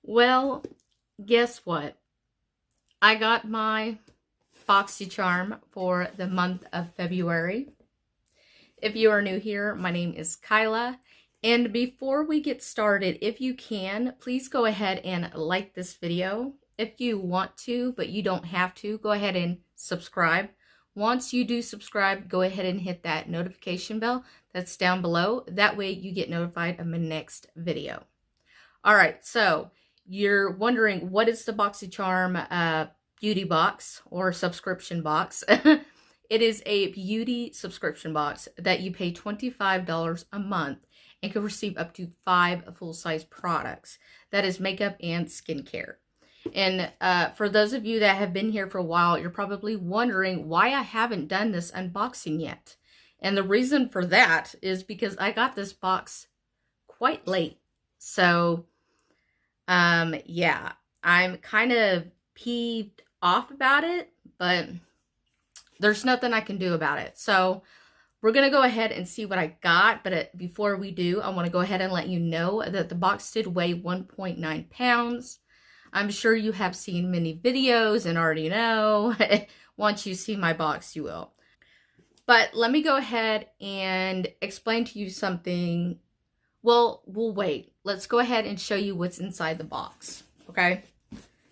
Well, guess what? I got my Boxycharm for the month of February. If you are new here, my name is Kyla. And before we get started, if you can, please go ahead and like this video. If you want to, but you don't have to, go ahead and subscribe. Once you do subscribe, go ahead and hit that notification bell that's down below. That way you get notified of my next video. All right, so you're wondering, what is the Boxycharm beauty box or subscription box? It is a beauty subscription box that you pay $25 a month and can receive up to 5 full-size products. That is makeup and skincare. And for those of you that have been here for a while, you're probably wondering why I haven't done this unboxing yet. And the reason for that is because I got this box quite late. So, yeah, I'm kind of peeved off about it, but there's nothing I can do about it. So we're going to go ahead and see what I got. But before we do, I want to go ahead and let you know that the box did weigh 1.9 pounds. I'm sure you have seen many videos and already know. Once you see my box, you will. But let me go ahead and explain to you something. Well, we'll wait. Let's go ahead and show you what's inside the box, okay?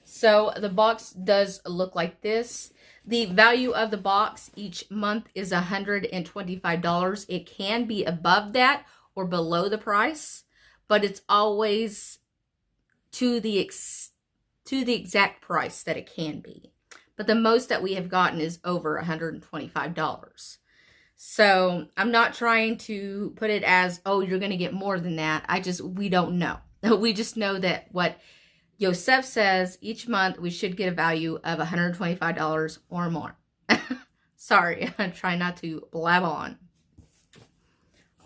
So the box does look like this. The value of the box each month is $125. It can be above that or below the price, but it's always to the exact price that it can be. But the most that we have gotten is over $125. So I'm not trying to put it as, oh, you're going to get more than that. We don't know. We just know that what Yosef says each month we should get a value of $125 or more. Sorry, I'm trying not to blab on.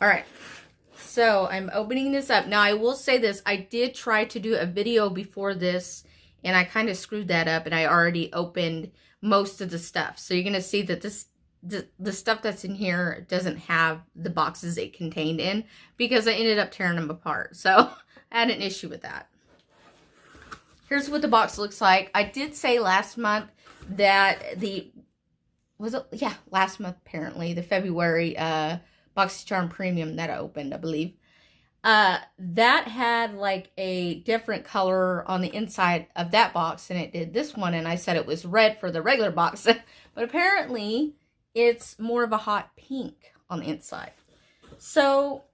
All right, so I'm opening this up. Now I will say this, I did try to do a video before this and I kind of screwed that up and I already opened most of the stuff. So you're going to see that the stuff that's in here doesn't have the boxes it contained in because I ended up tearing them apart. So I had an issue with that. Here's what the box looks like. I did say last month that last month apparently, the February Boxycharm Premium that I opened, I believe. That had like a different color on the inside of that box than it did this one. And I said it was red for the regular box. But apparently it's more of a hot pink on the inside. So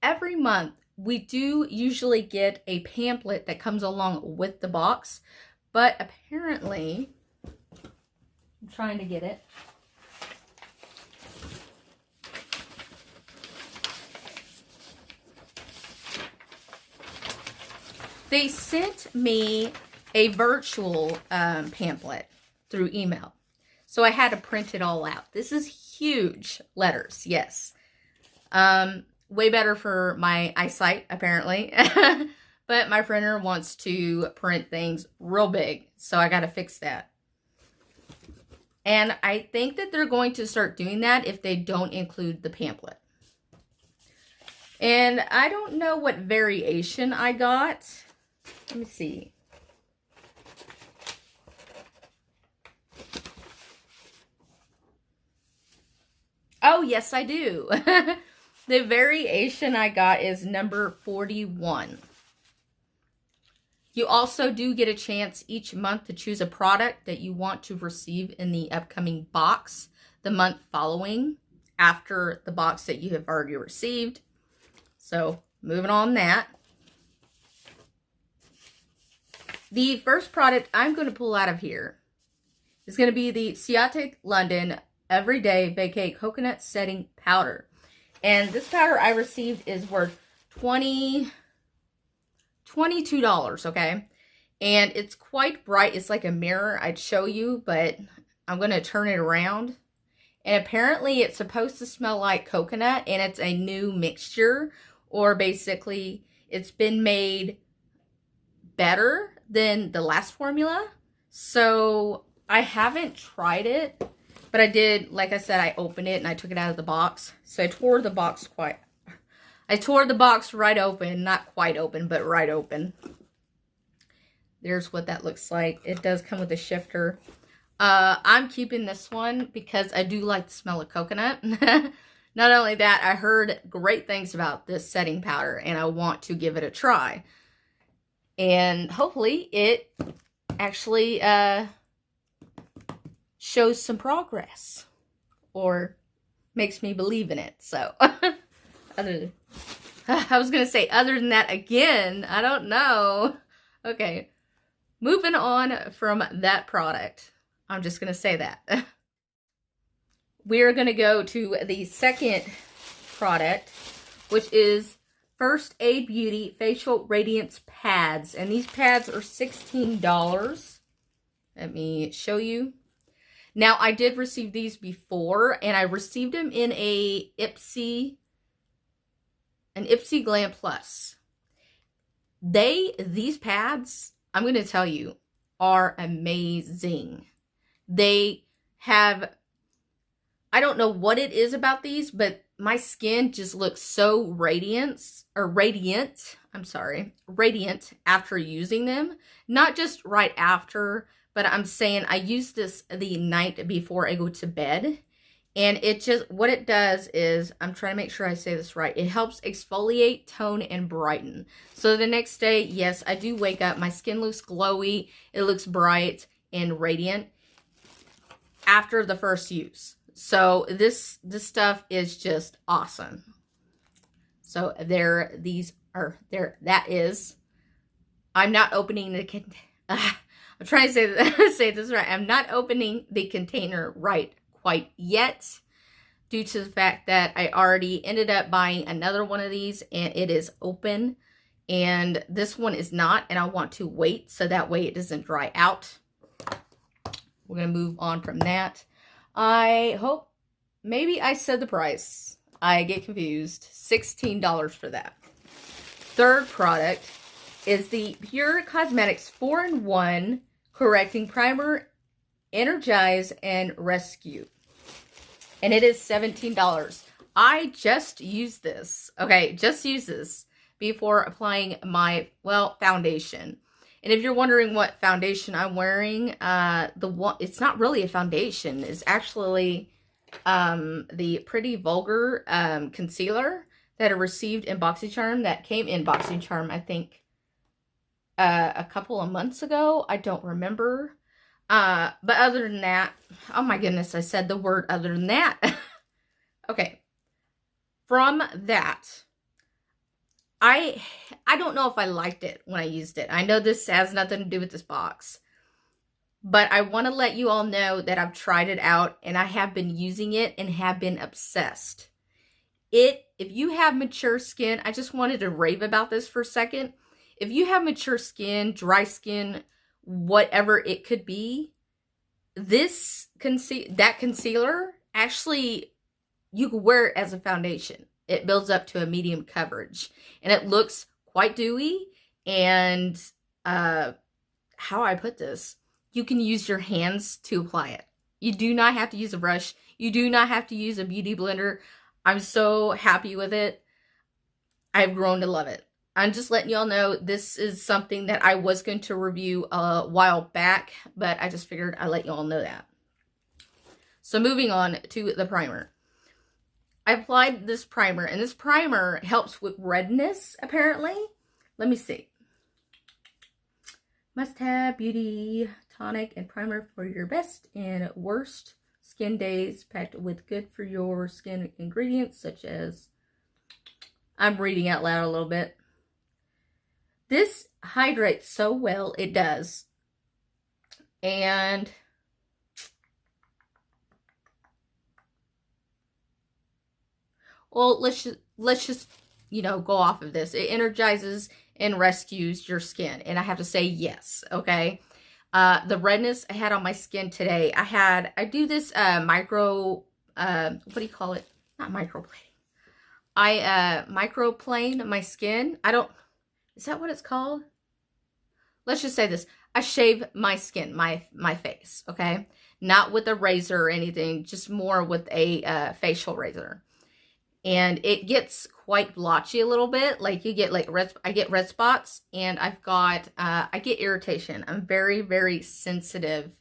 every month we do usually get a pamphlet that comes along with the box. But apparently, I'm trying to get it. They sent me a virtual pamphlet through email. So I had to print it all out. This is huge letters, yes. Way better for my eyesight, apparently. But my printer wants to print things real big, so I got to fix that. And I think that they're going to start doing that if they don't include the pamphlet. And I don't know what variation I got. Let me see. Oh, yes, I do. The variation I got is number 41. You also do get a chance each month to choose a product that you want to receive in the upcoming box the month following after the box that you have already received. So, moving on that. The first product I'm going to pull out of here is going to be the Ciatic London Everyday Vacay Coconut Setting Powder. And this powder I received is worth $22, okay? And it's quite bright. It's like a mirror. I'd show you, but I'm going to turn it around. And apparently it's supposed to smell like coconut, and it's a new mixture, or basically it's been made better than the last formula. So I haven't tried it, but I did, like I said, I opened it and I took it out of the box. So I tore the box right open. Not quite open, but right open. there's what that looks like. It does come with a shifter. I'm keeping this one because I do like the smell of coconut. Not only that, I heard great things about this setting powder and I want to give it a try. And hopefully it actually shows some progress or makes me believe in it. So, I was going to say other than that again, I don't know. Okay, moving on from that product. I'm just going to say that. We're going to go to the second product, which is First Aid Beauty Facial Radiance Pads. And these pads are $16. Let me show you. Now, I did receive these before, and I received them in an Ipsy Glam Plus. These pads, I'm going to tell you, are amazing. They have, I don't know what it is about these, but my skin just looks so radiant after using them. Not just right after, but I'm saying I use this the night before I go to bed. And it just, what it does is, I'm trying to make sure I say this right, it helps exfoliate, tone, and brighten. So the next day, yes, I do wake up, my skin looks glowy, it looks bright and radiant after the first use. So this stuff is just awesome. So that is, I'm not opening the, I'm trying to say this right. I'm not opening the container right quite yet due to the fact that I already ended up buying another one of these and it is open and this one is not, and I want to wait so that way it doesn't dry out. We're going to move on from that. I hope, maybe I said the price. I get confused. $16 for that. Third product is the Pure Cosmetics 4-in-1 Correcting Primer, Energize, and Rescue. And it is $17. I just used this. Okay, just used this before applying my, well, foundation. And if you're wondering what foundation I'm wearing, it's not really a foundation. It's actually the Pretty Vulgar concealer that I received in Boxycharm, that came in Boxycharm, I think, a couple of months ago. I don't remember. But other than that, oh my goodness, I said the word other than that. Okay. From that, I don't know if I liked it when I used it. I know this has nothing to do with this box, but I want to let you all know that I've tried it out and I have been using it and have been obsessed. If you have mature skin, I just wanted to rave about this for a second. If you have mature skin, dry skin, whatever it could be, that concealer, actually, you could wear it as a foundation. It builds up to a medium coverage and it looks quite dewy. And how I put this, you can use your hands to apply it. You do not have to use a brush. You do not have to use a beauty blender. I'm so happy with it. I've grown to love it. I'm just letting y'all know this is something that I was going to review a while back, but I just figured I'd let y'all know that. So moving on to the primer. I applied this primer, and this primer helps with redness, apparently. Let me see. Must have beauty tonic and primer for your best and worst skin days, packed with good for your skin ingredients, such as, I'm reading out loud a little bit. This hydrates so well, it does. And well, let's just, you know, go off of this. It energizes and rescues your skin. And I have to say yes, okay? The redness I had on my skin today, I do this what do you call it? Not microplaning. I microplane my skin. Is that what it's called? Let's just say this. I shave my skin, my face, okay? Not with a razor or anything, just more with a facial razor. And it gets quite blotchy a little bit. Like you get like I get red spots, and I've got, I get irritation. I'm very, very sensitive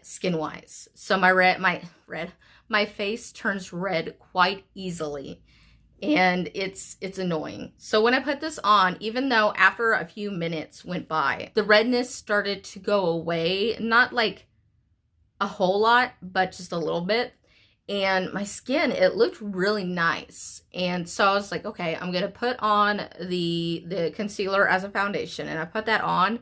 skin wise. So my face turns red quite easily, and it's annoying. So when I put this on, even though after a few minutes went by, the redness started to go away, not like a whole lot, but just a little bit. And my skin, it looked really nice. And so I was like, okay, I'm gonna put on the concealer as a foundation. And I put that on.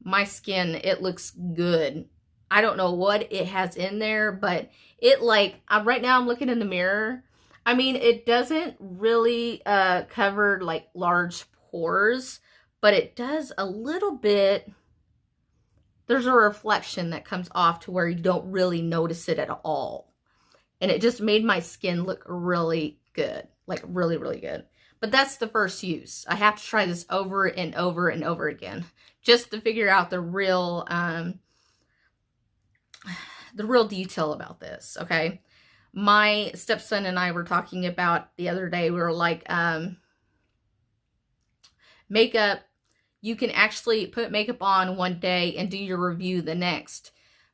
My skin, it looks good. I don't know what it has in there, but it like, right now I'm looking in the mirror. I mean, it doesn't really cover like large pores, but it does a little bit. There's a reflection that comes off to where you don't really notice it at all. And it just made my skin look really good, like really, really good. But that's the first use. I have to try this over and over and over again just to figure out the real detail about this, okay? My stepson and I were talking about the other day, we were like, makeup, you can actually put makeup on one day and do your review the next.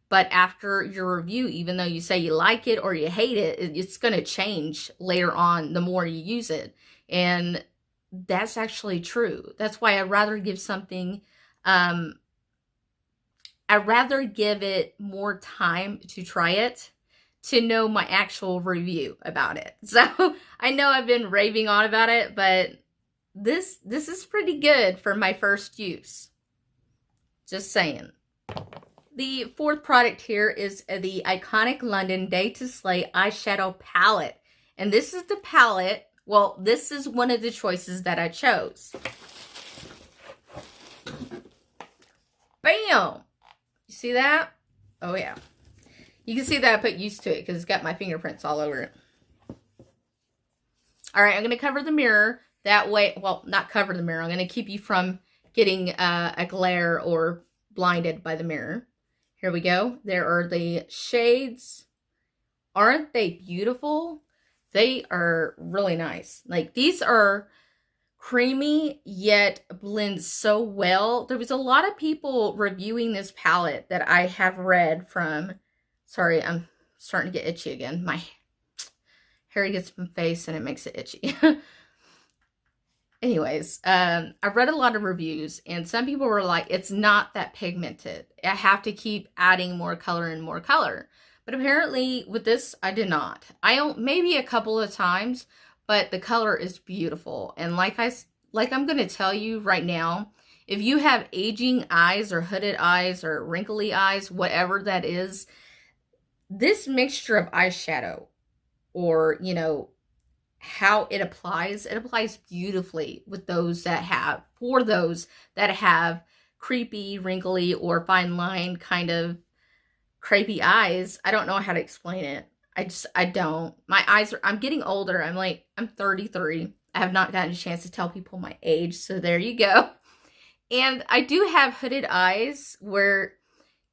But after your review, even though you say you like it or you hate it, it's going to change later on the more you use it. And that's actually true. That's why I'd rather give something, I'd rather give it more time to try it to know my actual review about it. So I know I've been raving on about it, but this is pretty good for my first use. Just saying. The fourth product here is the Iconic London Day to Slay eyeshadow palette. And this is the palette, well, this is one of the choices that I chose. Bam! You see that? Oh yeah. You can see that I put used to it because it's got my fingerprints all over it. All right, I'm going to cover the mirror. That way, well, not cover the mirror. I'm going to keep you from getting a glare or blinded by the mirror. Here we go. There are the shades. Aren't they beautiful? They are really nice. Like, these are creamy, yet blend so well. There was a lot of people reviewing this palette that I have read from. Sorry, I'm starting to get itchy again. My hair gets in my face and it makes it itchy. Anyways, I read a lot of reviews, and some people were like, it's not that pigmented. I have to keep adding more color and more color. But apparently with this, I did not. I don't, maybe a couple of times, but the color is beautiful. And like I'm going to tell you right now, if you have aging eyes or hooded eyes or wrinkly eyes, whatever that is, this mixture of eyeshadow, or, you know, how it applies beautifully with those that have, for those that have creepy, wrinkly, or fine line kind of crepey eyes. I don't know how to explain it. I don't. My eyes are, I'm getting older. I'm 33. I have not gotten a chance to tell people my age, so there you go. And I do have hooded eyes where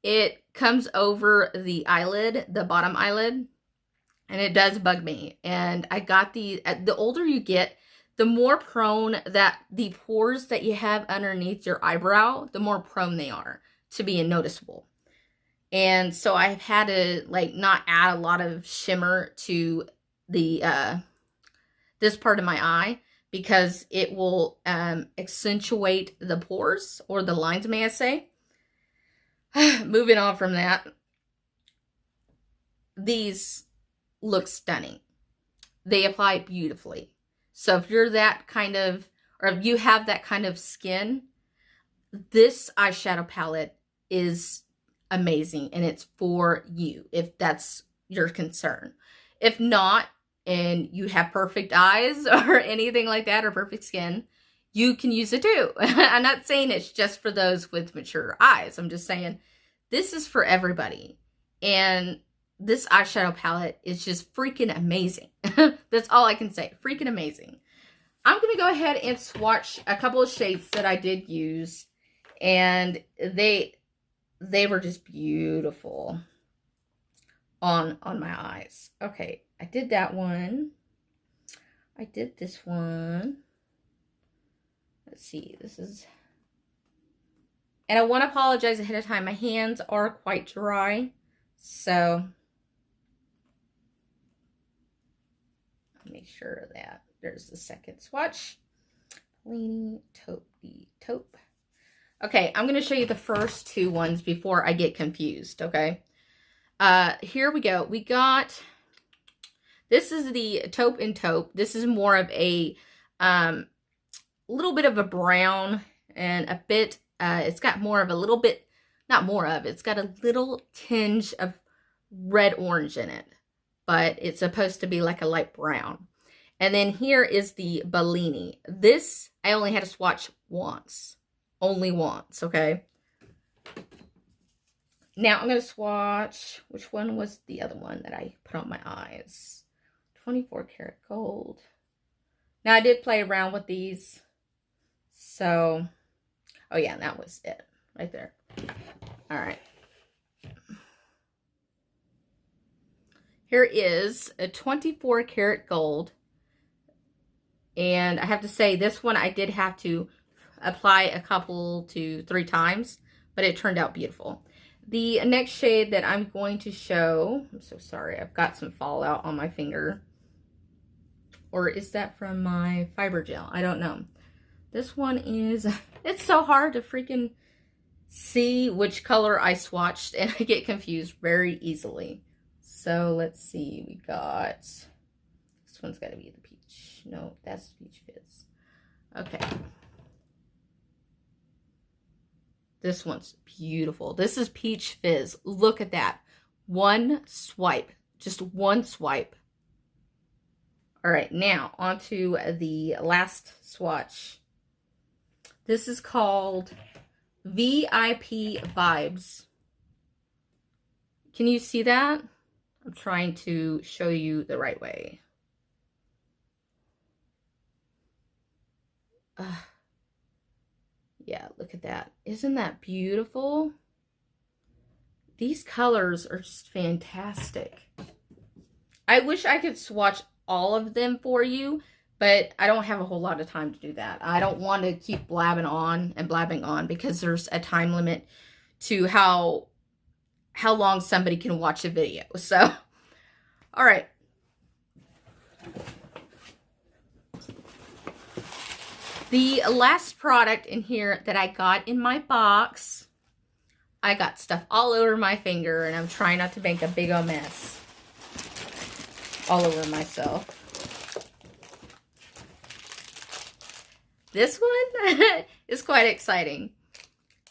it comes over the eyelid, the bottom eyelid. And it does bug me. And I got the older you get, the more prone that the pores that you have underneath your eyebrow, the more prone they are to being noticeable. And so I've had to like not add a lot of shimmer to the this part of my eye, because it will accentuate the pores, or the lines, may I say. Moving on from that, these look stunning. They apply beautifully. So if you're that kind of, or if you have that kind of skin, this eyeshadow palette is amazing, and it's for you if that's your concern. If not, and you have perfect eyes or anything like that, or perfect skin, you can use it too. I'm not saying it's just for those with mature eyes. I'm just saying this is for everybody. And this eyeshadow palette is just freaking amazing. That's all I can say. Freaking amazing. I'm going to go ahead and swatch a couple of shades that I did use. And they were just beautiful on my eyes. Okay, I did that one. I did this one. Let's see, this is, and I want to apologize ahead of time. My hands are quite dry, so make sure that there's the second swatch. Leaning taupe, the taupe. Okay, I'm going to show you the first two ones before I get confused, okay? Here we go. We got, this is the taupe and taupe. This is more of a little bit of a brown and a bit, it's got more of a little bit, not more of, it's got a little tinge of red orange in it, but it's supposed to be like a light brown. And then here is the Bellini. This, I only had to swatch once. Only once, okay? Now I'm going to swatch, which one was the other one that I put on my eyes? 24 karat gold. Now I did play around with these. So, oh yeah, that was it right there. All right. Here is a 24 karat gold. And I have to say, this one I did have to apply a couple to 3 times, but it turned out beautiful. The next shade that I'm going to show, I'm so sorry, I've got some fallout on my finger. Or is that from my fiber gel? I don't know. This one is, it's so hard to freaking see which color I swatched, and I get confused very easily. So let's see, we got, this one's got to be the peach. No, that's Peach Fizz. Okay. This one's beautiful. This is Peach Fizz. Look at that. One swipe. Just one swipe. All right, now on to the last swatch. This is called VIP Vibes. Can you see that? I'm trying to show you the right way. Yeah, look at that. Isn't that beautiful? These colors are just fantastic. I wish I could swatch all of them for you, but I don't have a whole lot of time to do that. I don't want to keep blabbing on and blabbing on because there's a time limit to how long somebody can watch a video. So, all right. The last product in here that I got in my box, I got stuff all over my finger, and I'm trying not to make a big old mess all over myself. This one is quite exciting.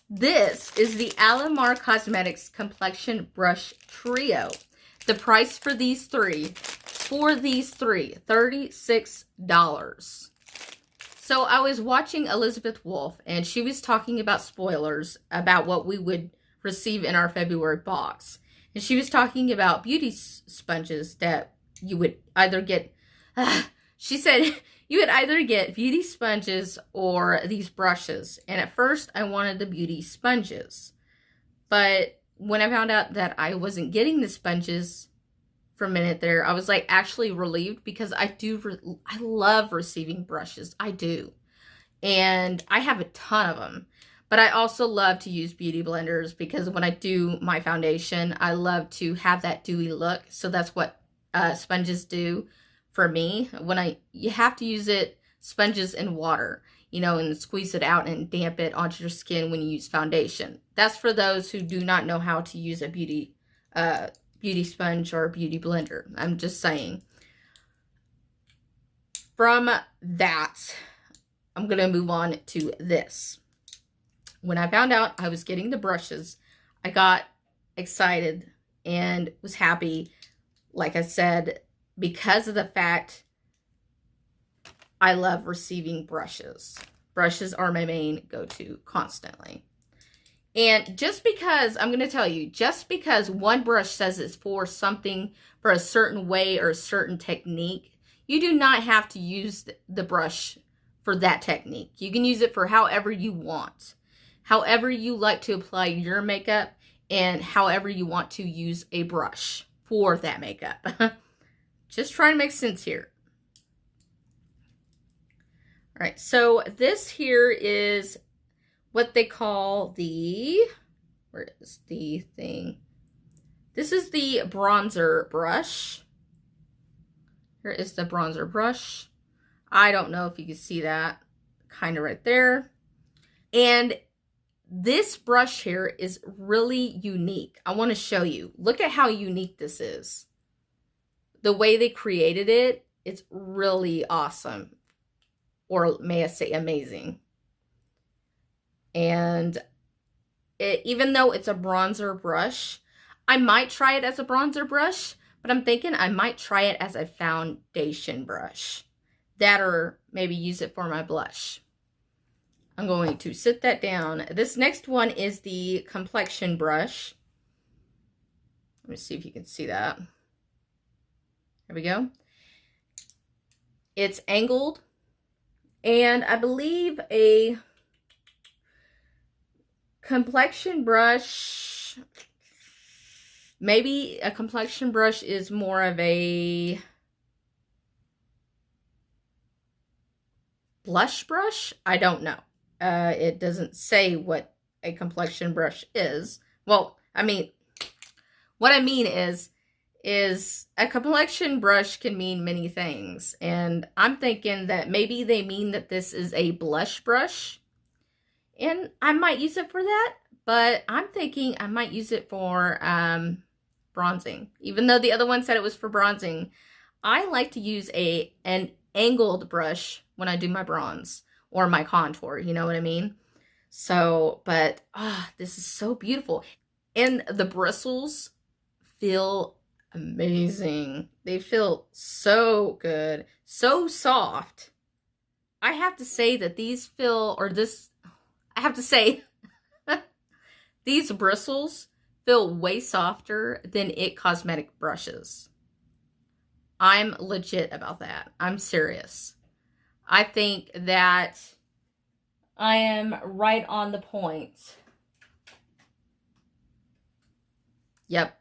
This is the Alamar Cosmetics Complexion Brush Trio. The price for these three, $36. So I was watching Elizabeth Wolf, and she was talking about spoilers about what we would receive in our February box. And she was talking about beauty sponges that you would either get, she said you would either get beauty sponges or these brushes. And at first I wanted the beauty sponges. But when I found out that I wasn't getting the sponges for a minute there, I was like actually relieved, because I love receiving brushes. I do. And I have a ton of them. But I also love to use beauty blenders, because when I do my foundation, I love to have that dewy look. So that's what sponges do for me. You have to use sponges in water, and squeeze it out and damp it onto your skin when you use foundation. That's for those who do not know how to use a beauty sponge or a beauty blender. I'm just saying. From that, I'm going to move on to this. When I found out I was getting the brushes, I got excited and was happy, like I said, because of the fact I love receiving brushes. Brushes are my main go-to constantly. And just because, I'm going to tell you, just because one brush says it's for something, for a certain way or a certain technique, you do not have to use the brush for that technique. You can use it for however you want. However you like to apply your makeup, and however you want to use a brush for that makeup. Just trying to make sense here. All right, so this here is what they call the, where is the thing? This is the bronzer brush. Here is the bronzer brush. I don't know if you can see that kind of right there. And this brush here is really unique. I want to show you. Look at how unique this is. The way they created it, it's really awesome. Or may I say amazing. And even though it's a bronzer brush, I might try it as a bronzer brush, but I'm thinking I might try it as a foundation brush. That, or maybe use it for my blush. I'm going to sit that down. This next one is the complexion brush. Let me see if you can see that. There we go. It's angled, and I believe a complexion brush, maybe a complexion brush is more of a blush brush. I don't know. It doesn't say what a complexion brush is. Well, I mean, what I mean is a complexion brush can mean many things. And I'm thinking that maybe they mean that this is a blush brush. And I might use it for that. But I'm thinking I might use it for bronzing. Even though the other one said it was for bronzing, I like to use an angled brush when I do my bronze or my contour, you know what I mean? So, but this is so beautiful. And the bristles feel amazing. They feel so good, so soft. I have to say that these feel, or this, I have to say, these bristles feel way softer than IT Cosmetic brushes. I'm legit about that. I'm serious. I think that I am right on the point. Yep.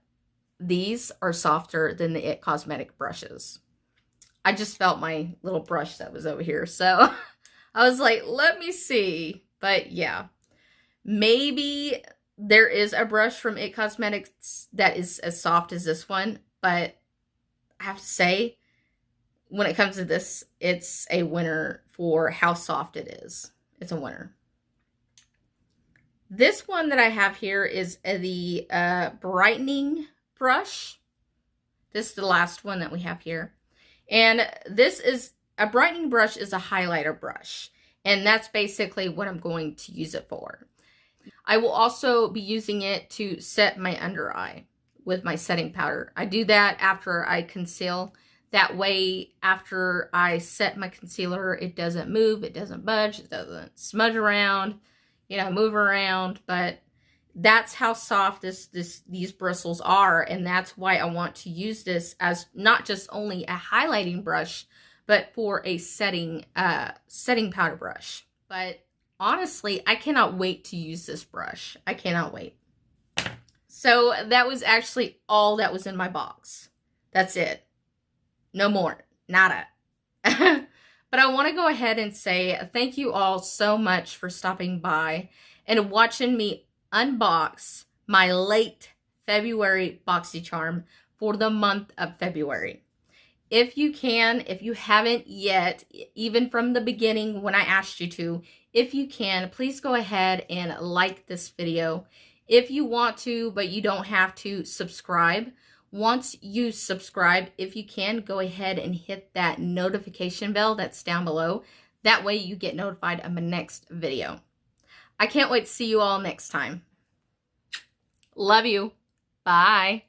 These are softer than the IT Cosmetic brushes. I just felt my little brush that was over here. So I was like, let me see. But yeah, maybe there is a brush from IT Cosmetics that is as soft as this one. But I have to say, when it comes to this, it's a winner for how soft it is. It's a winner. This one that I have here is the brightening brush. This is the last one that we have here. And this is, a brightening brush is a highlighter brush. And that's basically what I'm going to use it for. I will also be using it to set my under eye with my setting powder. I do that after I conceal. That way, after I set my concealer, it doesn't move, it doesn't budge, it doesn't smudge around, you know, move around. But that's how soft these bristles are, and that's why I want to use this as not just only a highlighting brush, but for a setting powder brush. But honestly, I cannot wait to use this brush. I cannot wait. So that was actually all that was in my box. That's it. No more. Nada. But I want to go ahead and say thank you all so much for stopping by and watching me unbox my late February Boxycharm for the month of February. If you can, if you haven't yet, even from the beginning when I asked you to, if you can, please go ahead and like this video. If you want to, but you don't have to, subscribe. Once you subscribe, if you can, go ahead and hit that notification bell that's down below. That way you get notified of my next video. I can't wait to see you all next time. Love you. Bye.